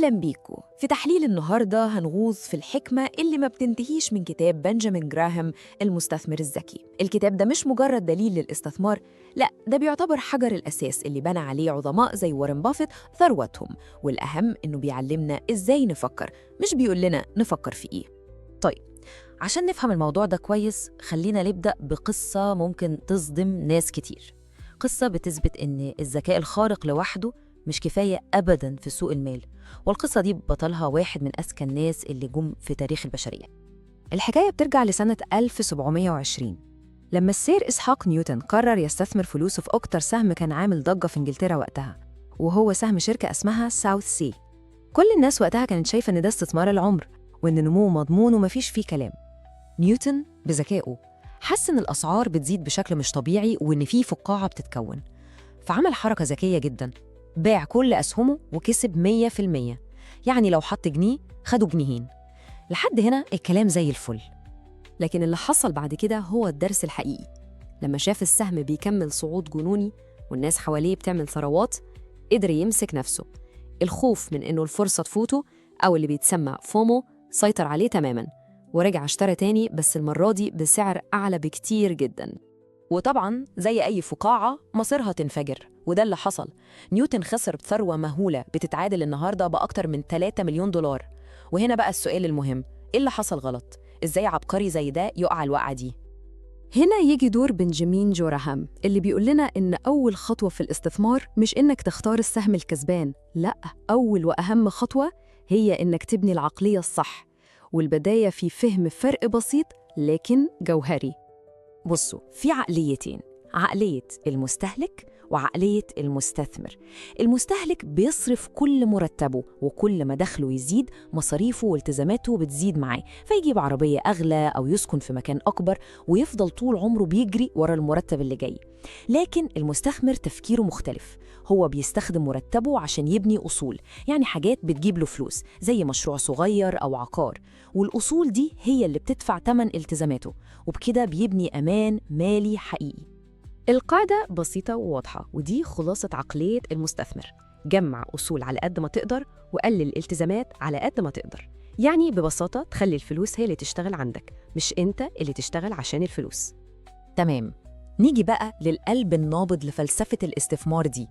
أهلاً بيكم. في تحليل النهاردة هنغوص في الحكمة اللي ما بتنتهيش من كتاب بنجامين جراهام المستثمر الذكي. الكتاب ده مش مجرد دليل للاستثمار، لا ده بيعتبر حجر الأساس اللي بنى عليه عظماء زي وارن بافيت ثروتهم، والأهم إنه بيعلمنا إزاي نفكر، مش بيقول لنا نفكر في إيه. طيب، عشان نفهم الموضوع ده كويس خلينا نبدأ بقصة ممكن تصدم ناس كتير. قصة بتثبت إن الذكاء الخارق لوحده مش كفاية أبداً في سوق المال، والقصة دي بطلها واحد من أذكى الناس اللي جم في تاريخ البشرية. الحكاية بترجع لسنة 1720 لما السير إسحاق نيوتن قرر يستثمر فلوسه في أكتر سهم كان عامل ضجة في إنجلترا وقتها، وهو سهم شركة اسمها ساوث سي. كل الناس وقتها كانت شايفة إن ده استثمار العمر وإن نموه مضمون ومفيش فيه كلام. نيوتن بذكائه حس إن الأسعار بتزيد بشكل مش طبيعي وإن فيه فقاعة بتتكون، فعمل حركة ذكية جداً، باع كل أسهمه وكسب 100%. يعني لو حط جنيه خدوا جنيهين. لحد هنا الكلام زي الفل. لكن اللي حصل بعد كده هو الدرس الحقيقي. لما شاف السهم بيكمل صعود جنوني والناس حواليه بتعمل ثروات، قدر يمسك نفسه. الخوف من إنه الفرصة تفوته أو اللي بيتسمى فومو سيطر عليه تماماً، ورجع اشترى تاني بس المرة دي بسعر أعلى بكتير جداً. وطبعاً زي أي فقاعة مصيرها تنفجر، وده اللي حصل. نيوتن خسر بثروة مهولة بتتعادل النهاردة بأكتر من 3 مليون دولار. وهنا بقى السؤال المهم، إيه اللي حصل غلط؟ إزاي عبقري زي ده يقع الوقعة دي؟ هنا يجي دور بنجامين جراهام اللي بيقول لنا إن أول خطوة في الاستثمار مش إنك تختار السهم الكسبان، لأ، أول وأهم خطوة هي إنك تبني العقلية الصح، والبداية في فهم فرق بسيط لكن جوهري. بصوا، في عقليتين، عقلية المستهلك وعقلية المستثمر. المستهلك بيصرف كل مرتبه، وكل ما دخله يزيد مصاريفه والتزاماته بتزيد معاه، فيجيب عربية أغلى أو يسكن في مكان أكبر ويفضل طول عمره بيجري ورا المرتب اللي جاي. لكن المستثمر تفكيره مختلف، هو بيستخدم مرتبه عشان يبني أصول، يعني حاجات بتجيب له فلوس زي مشروع صغير أو عقار، والأصول دي هي اللي بتدفع تمن التزاماته، وبكده بيبني أمان مالي حقيقي. القاعدة بسيطة وواضحة، ودي خلاصة عقلية المستثمر: جمع أصول على قد ما تقدر وقلل الالتزامات على قد ما تقدر. يعني ببساطة تخلي الفلوس هي اللي تشتغل عندك، مش أنت اللي تشتغل عشان الفلوس. تمام، نيجي بقى للقلب النابض لفلسفة الاستثمار دي،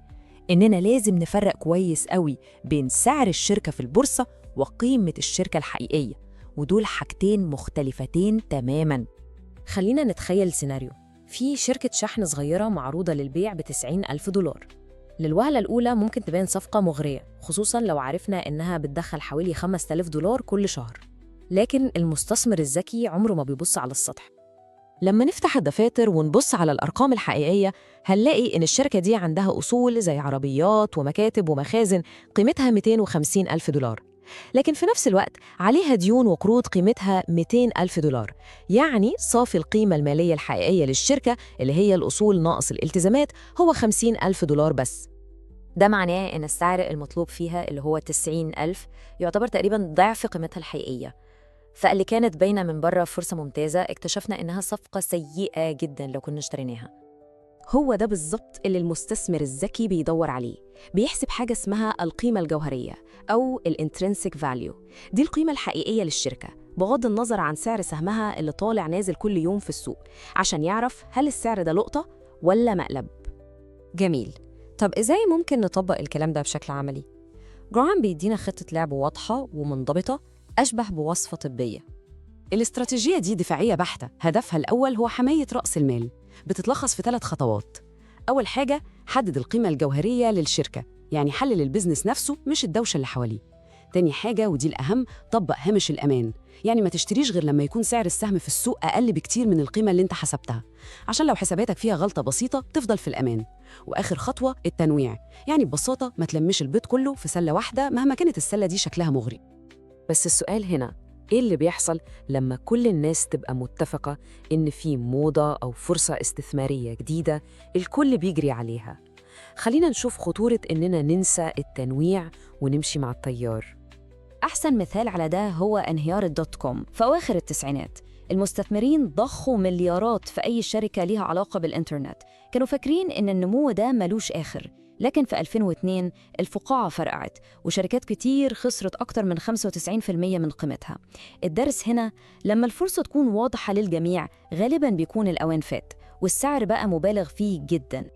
إننا لازم نفرق كويس قوي بين سعر الشركة في البورصة وقيمة الشركة الحقيقية، ودول حاجتين مختلفتين تماماً. خلينا نتخيل سيناريو، في شركة شحن صغيرة معروضة للبيع ب90,000 دولار. للوهلة الأولى ممكن تبان صفقة مغرية، خصوصاً لو عرفنا إنها بتدخل حوالي 5,000 دولار كل شهر. لكن المستثمر الذكي عمره ما بيبص على السطح. لما نفتح الدفاتر ونبص على الأرقام الحقيقية هنلاقي إن الشركة دي عندها أصول زي عربيات ومكاتب ومخازن قيمتها 250,000 دولار، لكن في نفس الوقت عليها ديون وقروض قيمتها 200,000 دولار. يعني صافي القيمة المالية الحقيقية للشركة اللي هي الأصول ناقص الالتزامات هو 50,000 دولار بس. ده معناه إن السعر المطلوب فيها اللي هو 90,000 يعتبر تقريباً ضعف قيمتها الحقيقية. فاللي كانت باينة من بره فرصة ممتازة، اكتشفنا إنها صفقة سيئة جداً لو كنا اشتريناها. هو ده بالظبط اللي المستثمر الذكي بيدور عليه. بيحسب حاجة اسمها القيمة الجوهرية أو الانترنسيك فاليو. دي القيمة الحقيقية للشركة بغض النظر عن سعر سهمها اللي طالع نازل كل يوم في السوق، عشان يعرف هل السعر ده لقطة ولا مقلب. جميل. طب إزاي ممكن نطبق الكلام ده بشكل عملي؟ جراهام بيدينا خطة لعب واضحة ومنضبطة أشبه بوصفة طبية. الاستراتيجية دي دفاعية بحتة، هدفها الأول هو حماية رأس المال، بتتلخص في 3 خطوات. أول حاجة، حدد القيمة الجوهرية للشركة، يعني حلل البيزنس نفسه مش الدوشة اللي حواليه. تاني حاجة ودي الأهم، طبق هامش الأمان، يعني ما تشتريش غير لما يكون سعر السهم في السوق أقل بكتير من القيمة اللي انت حسبتها، عشان لو حساباتك فيها غلطة بسيطة تفضل في الأمان. وآخر خطوة التنويع، يعني ببساطة ما تلمش البيض كله في سلة واحدة مهما كانت السلة دي شكلها مغري. بس السؤال هنا، إيه اللي بيحصل لما كل الناس تبقى متفقة إن في موضة أو فرصة استثمارية جديدة الكل بيجري عليها؟ خلينا نشوف خطورة إننا ننسى التنويع ونمشي مع التيار. أحسن مثال على ده هو انهيار الدوت كوم في أواخر التسعينات. المستثمرين ضخوا مليارات في أي شركة ليها علاقة بالإنترنت، كانوا فاكرين إن النمو ده ملوش آخر، لكن في 2002 الفقاعة فرقعت وشركات كتير خسرت أكتر من 95% من قيمتها. الدرس هنا لما الفرصة تكون واضحة للجميع غالباً بيكون الأوان فات والسعر بقى مبالغ فيه جداً.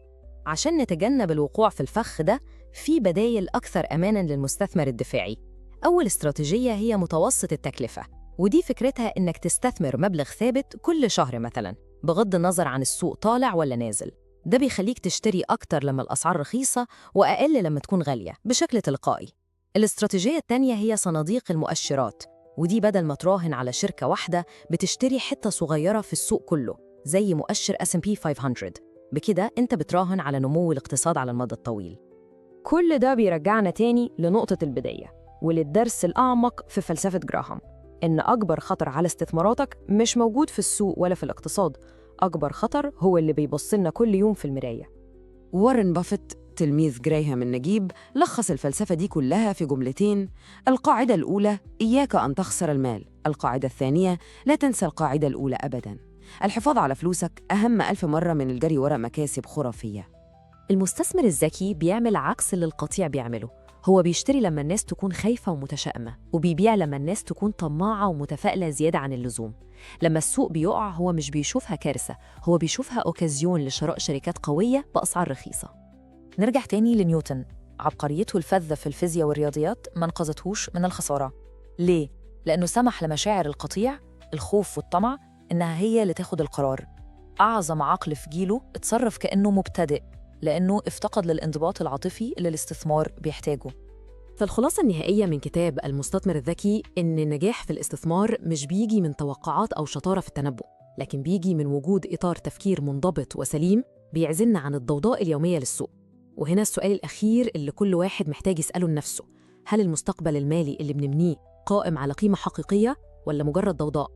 عشان نتجنب الوقوع في الفخ ده، في بدايل أكثر أماناً للمستثمر الدفاعي. أول استراتيجية هي متوسط التكلفة، ودي فكرتها إنك تستثمر مبلغ ثابت كل شهر مثلاً، بغض النظر عن السوق طالع ولا نازل. ده بيخليك تشتري أكتر لما الأسعار رخيصة وأقل لما تكون غالية بشكل تلقائي. الاستراتيجية التانية هي صناديق المؤشرات، ودي بدل ما تراهن على شركة واحدة بتشتري حتة صغيرة في السوق كله زي مؤشر S&P 500. بكده أنت بتراهن على نمو الاقتصاد على المدى الطويل. كل ده بيرجعنا تاني لنقطة البداية وللدرس الأعمق في فلسفة جراهام، إن أكبر خطر على استثماراتك مش موجود في السوق ولا في الاقتصاد، أكبر خطر هو اللي بيبصلنا كل يوم في المراية. وارن بافيت تلميذ جراهام النجيب لخص الفلسفة دي كلها في جملتين: القاعدة الأولى إياك أن تخسر المال، القاعدة الثانية لا تنسى القاعدة الأولى أبداً، الحفاظ على فلوسك أهم 1000 مرة من الجري وراء مكاسب خرافية. المستثمر الذكي بيعمل عكس اللي القطيع بيعمله، هو بيشتري لما الناس تكون خايفة ومتشائمة، وبيبيع لما الناس تكون طماعة ومتفائلة زيادة عن اللزوم. لما السوق بيقع هو مش بيشوفها كارثة، هو بيشوفها أوكازيون لشراء شركات قوية بأسعار رخيصة. نرجع تاني لنيوتن، عبقريته الفذة في الفيزياء والرياضيات ما انقذتهوش من الخسارة. ليه؟ لأنه سمح لمشاعر القطيع، الخوف والطمع، إنها هي اللي تاخد القرار. أعظم عقل في جيله اتصرف كأنه مبتدئ، لأنه افتقد للانضباط العاطفي اللي الاستثمار بيحتاجه. فالخلاصة النهائية من كتاب المستثمر الذكي إن النجاح في الاستثمار مش بيجي من توقعات أو شطارة في التنبؤ، لكن بيجي من وجود إطار تفكير منضبط وسليم بيعزلنا عن الضوضاء اليومية للسوق. وهنا السؤال الأخير اللي كل واحد محتاج يسأله لنفسه: هل المستقبل المالي اللي بنبنيه قائم على قيمة حقيقية ولا مجرد ضوضاء؟